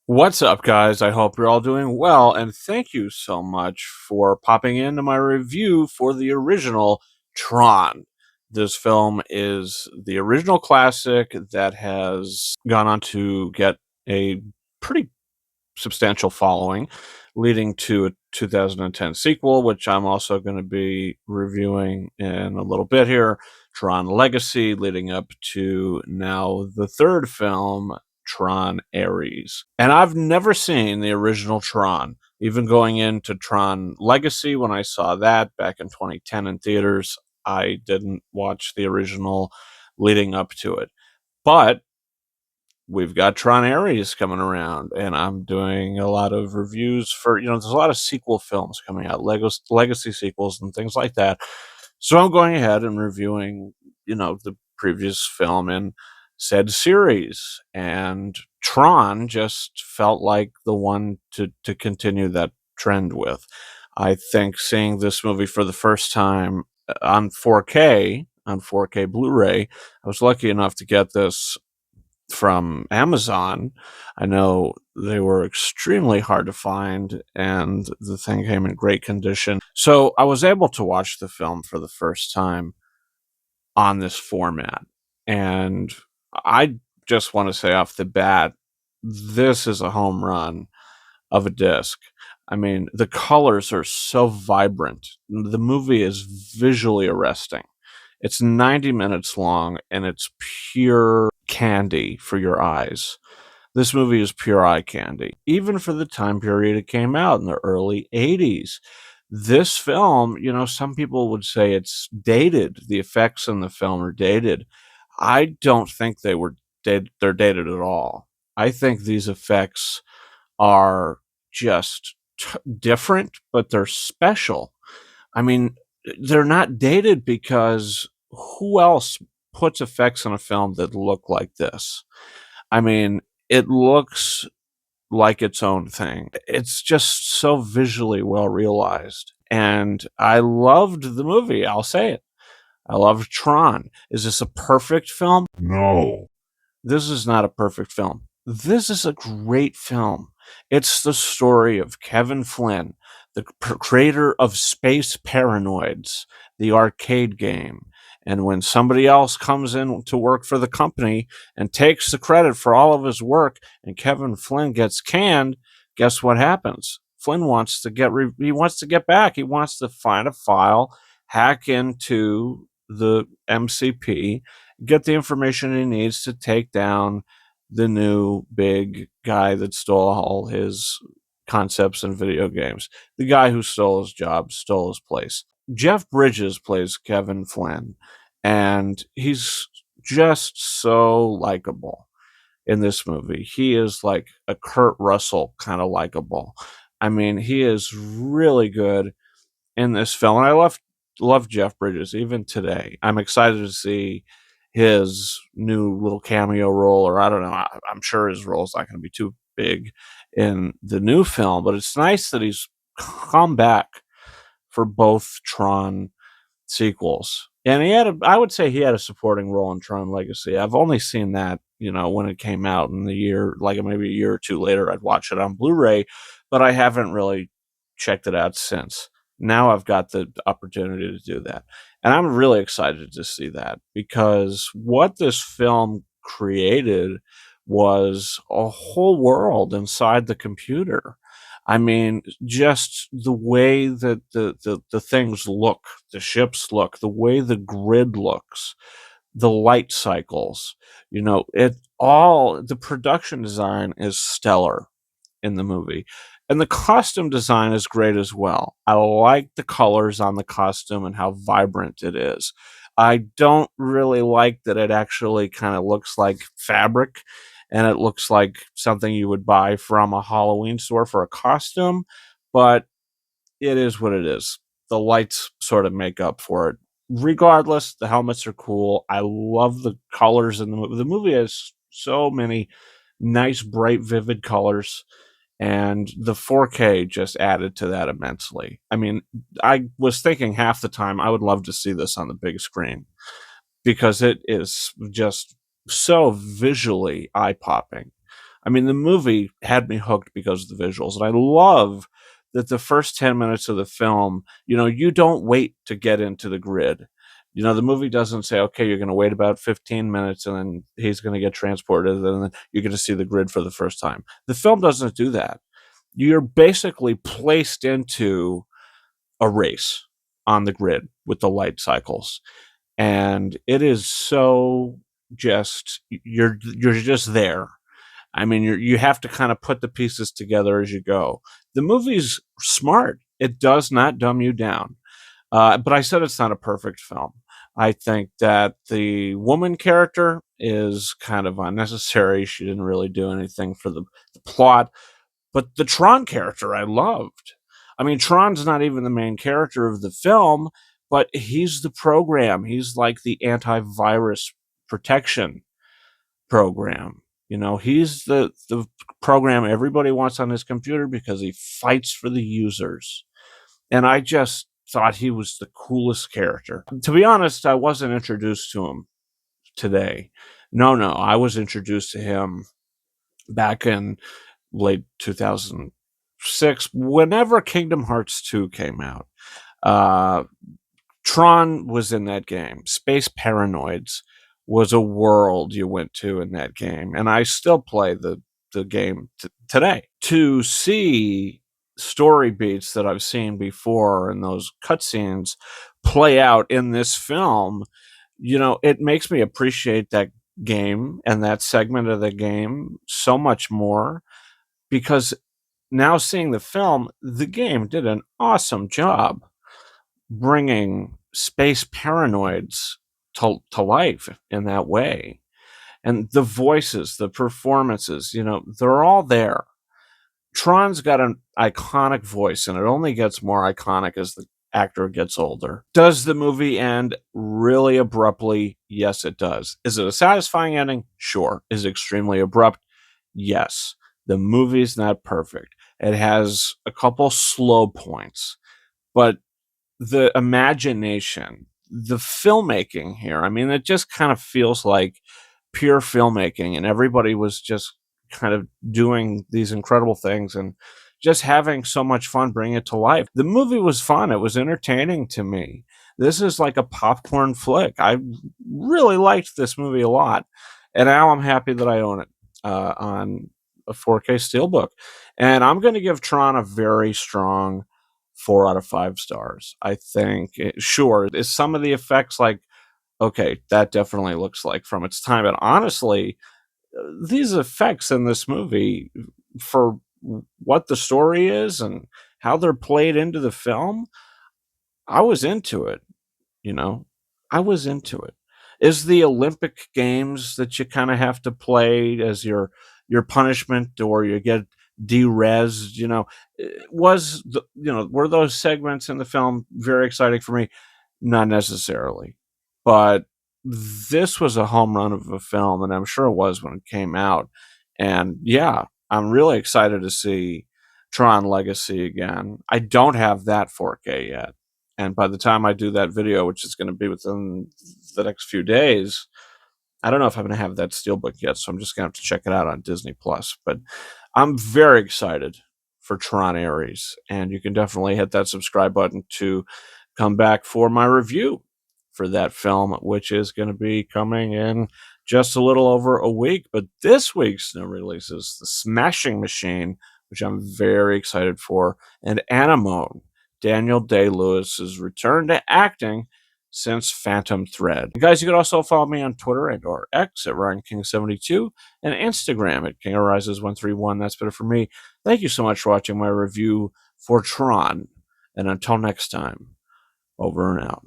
What's up, guys? I hope you're all doing well, and thank you so much for popping into my review for the original Tron. This film is the original classic that has gone on to get a pretty substantial following, leading to a 2010 sequel, which I'm also going to be reviewing in a little bit here. Tron Legacy, leading up to now the third film, Tron Ares. And I've never seen the original Tron. Even going into Tron Legacy, when I saw that back in 2010 in theaters, I didn't watch the original leading up to it. But we've got Tron Ares coming around, and I'm doing a lot of reviews for, there's a lot of sequel films coming out, legacy sequels and things like that. So I'm going ahead and reviewing, the previous film in said series. And Tron just felt like the one to continue that trend with. I think seeing this movie for the first time on 4K Blu-ray, I was lucky enough to get this from Amazon. I know they were extremely hard to find, and the thing came in great condition. So I was able to watch the film for the first time on this format. And I just want to say off the bat, this is a home run of a disc. I mean, the colors are so vibrant. The movie is visually arresting. It's 90 minutes long, and it's pure candy for your eyes. This movie is pure eye candy, even for the time period it came out in the early 80s. This film, some people would say it's dated. The effects in the film are dated. I don't think they're dated at all. I think these effects are just different, but they're special. I mean, they're not dated because who else puts effects on a film that look like this? I mean, it looks like its own thing. It's just so visually well realized. And I loved the movie. I'll say it. I loved Tron. Is this a perfect film? No. This is not a perfect film. This is a great film. It's the story of Kevin Flynn, the creator of Space Paranoids, the arcade game. And when somebody else comes in to work for the company and takes the credit for all of his work, and Kevin Flynn gets canned, guess what happens? Flynn wants to he wants to get back. He wants to find a file, hack into the MCP, get the information he needs to take down the new big guy that stole all his concepts in video games. The guy who stole his job, stole his place. Jeff Bridges plays Kevin Flynn, and he's just so likable in this movie. He is like a Kurt Russell kind of likable. I mean, he is really good in this film. And I love Jeff Bridges even today. I'm excited to see his new little cameo role, or I don't know. I'm sure his role's not going to be too big in the new film, but it's nice that he's come back for both Tron sequels. And I would say he had a supporting role in Tron Legacy. I've only seen that, when it came out in the year, like maybe a year or two later, I'd watch it on Blu-ray, but I haven't really checked it out since. Now I've got the opportunity to do that. And I'm really excited to see that because what this film created was a whole world inside the computer. I mean, just the way that the things look, the ships look, the way the grid looks, the light cycles, the production design is stellar in the movie. And the costume design is great as well. I like the colors on the costume and how vibrant it is. I don't really like that it actually kind of looks like fabric and it looks like something you would buy from a Halloween store for a costume, but it is what it is. The lights sort of make up for it. Regardless, the helmets are cool. I love the colors in the movie. The movie has so many nice, bright, vivid colors, and the 4K just added to that immensely. I mean, I was thinking half the time I would love to see this on the big screen because it is just so visually eye-popping. I mean, the movie had me hooked because of the visuals, and I love that the first 10 minutes of the film, you don't wait to get into the grid. The movie doesn't say, okay, you're going to wait about 15 minutes and then he's going to get transported and then you're going to see the grid for the first time. The film doesn't do that. You're basically placed into a race on the grid with the light cycles. And it is so just you're just there. I mean, you have to kind of put the pieces together as you go. The movie's smart. It does not dumb you down. But I said it's not a perfect film. I think that the woman character is kind of unnecessary. She didn't really do anything for the plot. But the Tron character I loved. I mean, Tron's not even the main character of the film, but he's the program. He's like the antivirus protection program. He's the program everybody wants on his computer because he fights for the users. And I just thought he was the coolest character. To be honest, I wasn't introduced to him today. No, no, I was introduced to him back in late 2006, whenever Kingdom Hearts 2 came out. Uh, Tron was in that game. Space Paranoids was a world you went to in that game, and I still play the game today. To see story beats that I've seen before and those cutscenes play out in this film, it makes me appreciate that game and that segment of the game so much more because now seeing the film, the game did an awesome job bringing space paranoids to life in that way. And the voices, the performances, they're all there. Tron's got an iconic voice, and it only gets more iconic as the actor gets older. Does the movie end really abruptly? Yes, it does. Is it a satisfying ending? Sure. Is it extremely abrupt? Yes. The movie's not perfect. It has a couple slow points, but the imagination, the filmmaking here, I mean, it just kind of feels like pure filmmaking, and everybody was just kind of doing these incredible things and just having so much fun bringing it to life. The movie was fun. It was entertaining to me. This is like a popcorn flick. I really liked this movie a lot, and now I'm happy that I own it on a 4K Steelbook. And I'm going to give Tron a very strong 4 out of 5 stars. I think, sure, is some of the effects like, okay, that definitely looks like from its time. But honestly, these effects in this movie, for what the story is and how they're played into the film, I was into it. You know, I was into it. Is the Olympic Games that you kind of have to play as your punishment or you get derezzed, were those segments in the film very exciting for me? Not necessarily. But this was a home run of a film, and I'm sure it was when it came out. And yeah, I'm really excited to see Tron Legacy again. I don't have that 4K yet. And by the time I do that video, which is going to be within the next few days, I don't know if I'm going to have that steelbook yet, so I'm just going to have to check it out on Disney Plus. But I'm very excited for Tron Ares, and you can definitely hit that subscribe button to come back for my review for that film, which is going to be coming in just a little over a week. But this week's new release is The Smashing Machine, which I'm very excited for, and Anemone, Daniel Day-Lewis's return to acting since Phantom Thread. And guys, you can also follow me on Twitter and or X at RyanKing72 and Instagram at KingArises131. That's better for me. Thank you so much for watching my review for Tron. And until next time, over and out.